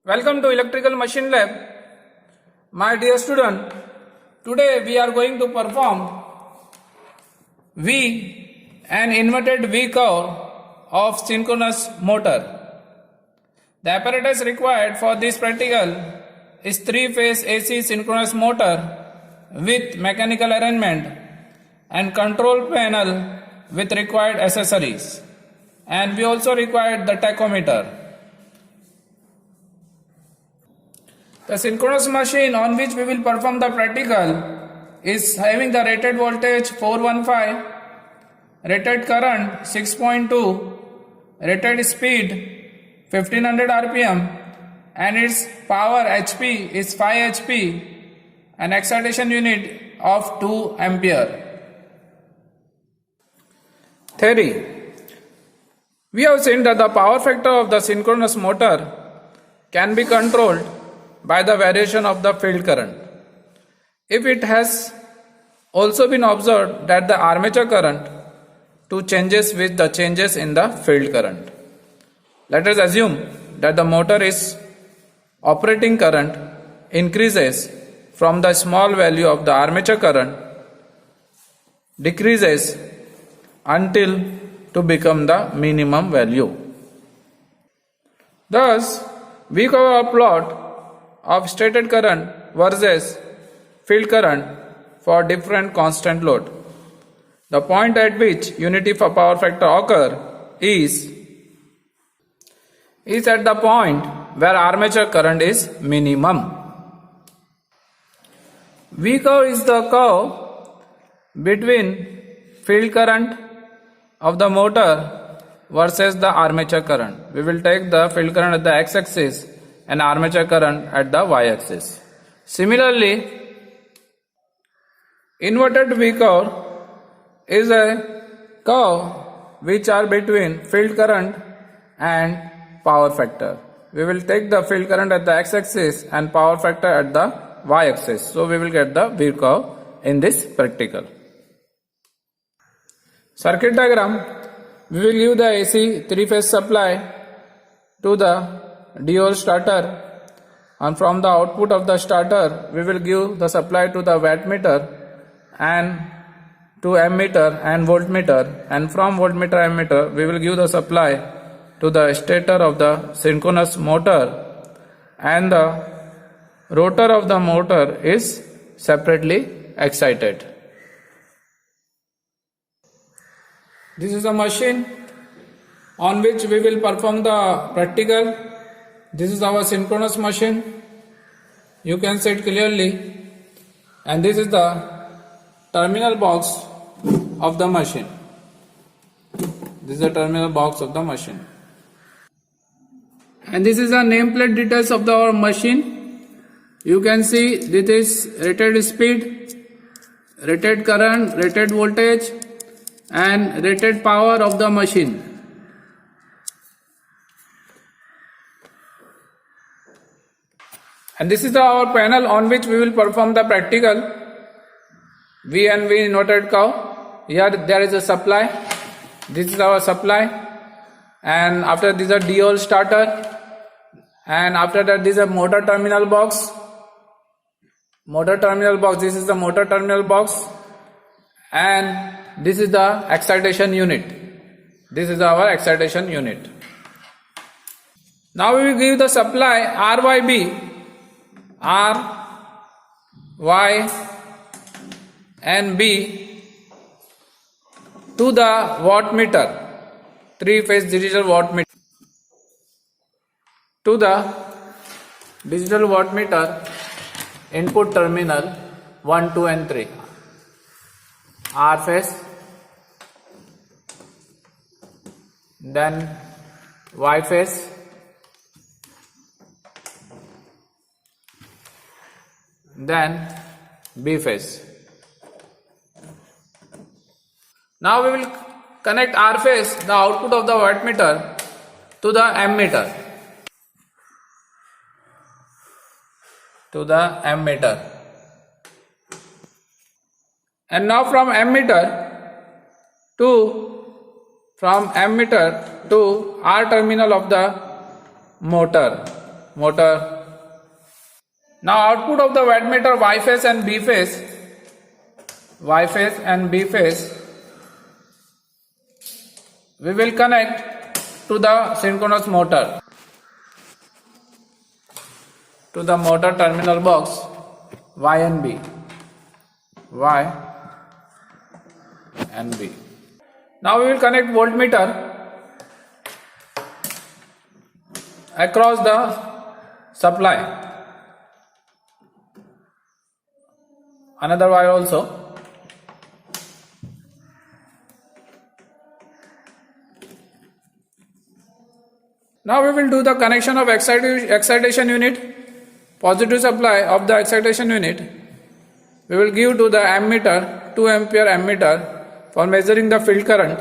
Welcome to Electrical Machine Lab. My dear student, today we are going to perform V, an inverted V curve of synchronous motor. The apparatus required for this practical is 3-phase AC synchronous motor with mechanical arrangement and control panel with required accessories. And we also required the tachometer. The synchronous machine on which we will perform the practical is having the rated voltage 415, rated current 6.2, rated speed 1500 rpm, and its power HP is 5 HP and excitation unit of 2 ampere. Theory. We have seen that the power factor of the synchronous motor can be controlled by the variation of the field current. If it has also been observed that the armature current too changes with the changes in the field current. Let us assume that the motor is operating current increases from the small value of the armature current decreases until to become the minimum value. Thus, we cover a plot of stated current versus field current for different constant load. The point at which unity for power factor occur is at the point where armature current is minimum. V curve is the curve between field current of the motor versus the armature current. We will take the field current at the x-axis and armature current at the y-axis. Similarly, inverted V curve is a curve which are between field current and power factor. We will take the field current at the x-axis and power factor at the y-axis. So we will get the V curve in this practical. Circuit diagram. We will give the AC 3-phase supply to the DOL starter, and from the output of the starter we will give the supply to the wattmeter and to ammeter and voltmeter, and from voltmeter ammeter we will give the supply to the stator of the synchronous motor, and the rotor of the motor is separately excited. This is a machine on which we will perform the practical. This is our synchronous machine. You can see it clearly. And this is the terminal box of the machine. This is the terminal box of the machine. And this is the nameplate details of our machine. You can see this is rated speed, rated current, rated voltage, and rated power of the machine. And this is our panel on which we will perform the practical V and V inverted curve. Here there is a supply. This is our supply. And after this is a DOL starter. And after that this is a motor terminal box. Motor terminal box. This is the motor terminal box. And this is the excitation unit. This is our excitation unit. Now we will give the supply RYB. R, Y and B to the wattmeter, 3-phase digital wattmeter, to the digital wattmeter input terminal 1, 2 and 3, R phase, then Y phase, then B phase. Now we will connect R phase, the output of the wattmeter, to the ammeter. And now from ammeter to R terminal of the motor. motor. Now output of the wattmeter Y phase and B phase, we will connect to the synchronous motor, to the motor terminal box Y and B. Now we will connect voltmeter across the supply. Another wire also. Now we will do the connection of excitation unit, positive supply of the excitation unit. We will give to the ammeter, 2 ampere ammeter for measuring the field current,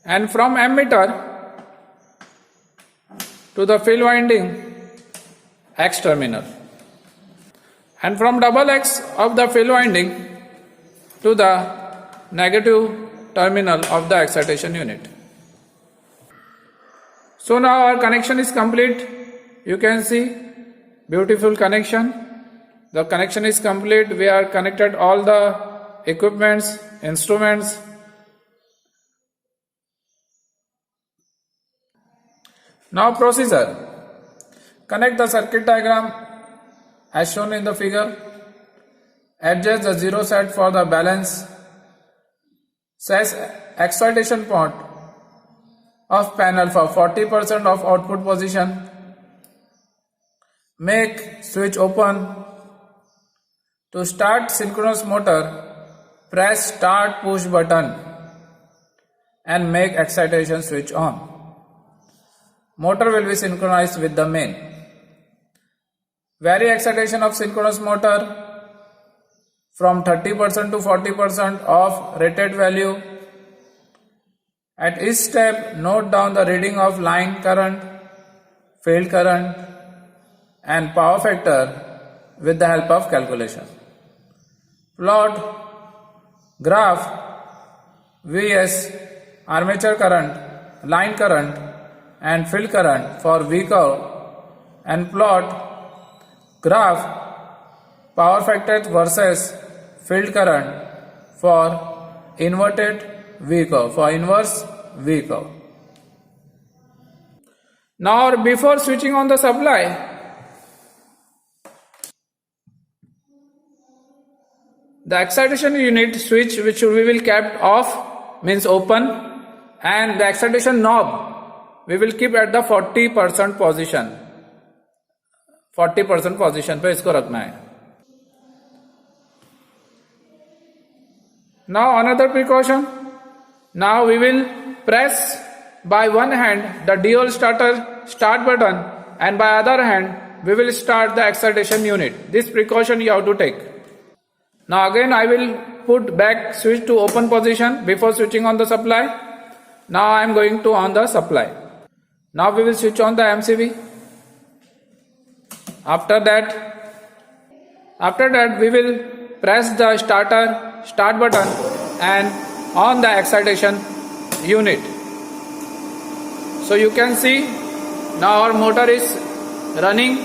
and from ammeter to the field winding X terminal, and from double X of the field winding to the negative terminal of the excitation unit. So now our connection is complete. You can see beautiful connection. The connection is complete. We are connected all the equipments, instruments. Now procedure. Connect the circuit diagram as shown in the figure. Adjust the zero set for the balance. Set excitation point of panel for 40% of output position. Make switch open. To start synchronous motor, press start push button and make excitation switch on. Motor will be synchronized with the main. Vary excitation of synchronous motor from 30% to 40% of rated value. At each step, note down the reading of line current, field current, and power factor with the help of calculation. Plot graph Vs, armature current, line current, and field current for V curve, and plot graph power factor versus field current for inverted V curve, for inverse V curve. Now before switching on the supply, the excitation unit switch, which we will kept off, means open, and the excitation knob we will keep at the 40% position. 40% position पे इसको रखना है. Now another precaution. Now we will press by one hand the dual starter start button, and by other hand we will start the excitation unit. This precaution you have to take. Now again I will put back switch to open position before switching on the supply. Now I am going to on the supply. Now we will switch on the MCB. After that we will press the start button and on the excitation unit. So you can see now our motor is running.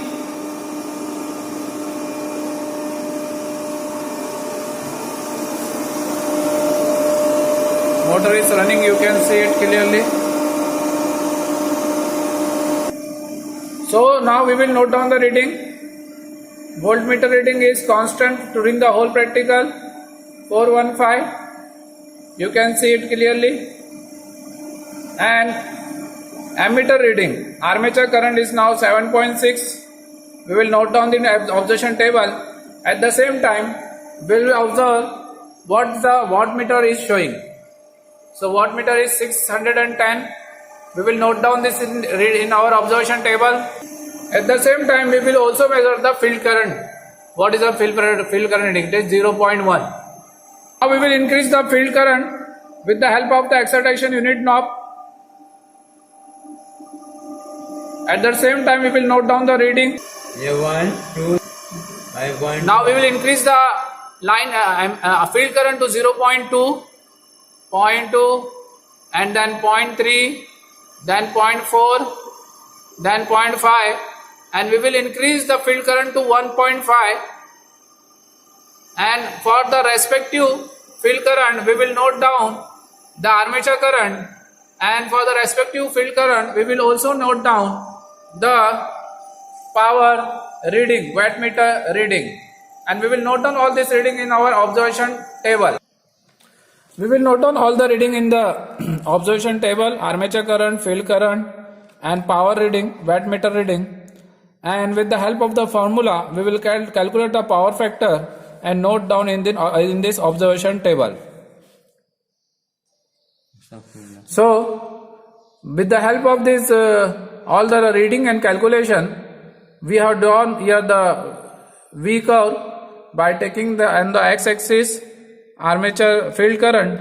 Motor is running, you can see it clearly. So now we will note down the reading. Voltmeter reading is constant during the whole practical, 415. You can see it clearly. And ammeter reading, armature current is now 7.6. We will note down the observation table. At the same time, we will observe what the wattmeter is showing. So wattmeter is 610. We will note down this in our observation table. At the same time, we will also measure the field current. What is the field current reading? It is 0.1. Now we will increase the field current with the help of the excitation unit knob. At the same time, we will note down the reading. Now we will increase the line field current to 0.2, 0.2, and then 0.3, then 0.4, then 0.5, and we will increase the field current to 1.5, and for the respective field current we will note down the armature current, and for the respective field current we will also note down the power reading, wattmeter reading, and we will note down all this reading in our observation table. We will note down all the reading in the observation table: armature current, field current, and power reading, wattmeter reading. And with the help of the formula, we will calculate the power factor and note down in this observation table. So, with the help of this all the reading and calculation, we have drawn here the V curve by taking on the x-axis armature field current,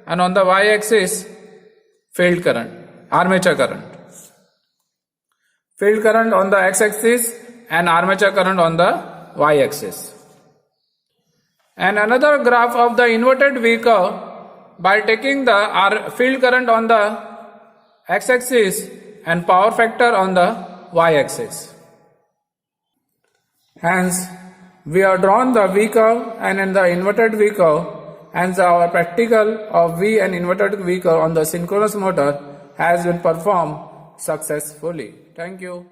and on the y-axis field current, armature current. Field current on the x-axis and armature current on the y-axis. And another graph of the inverted V curve by taking the field current on the x-axis and power factor on the y-axis. Hence, we have drawn the V curve and in the inverted V curve, hence our practical of V and inverted V curve on the synchronous motor has been performed successfully. Thank you.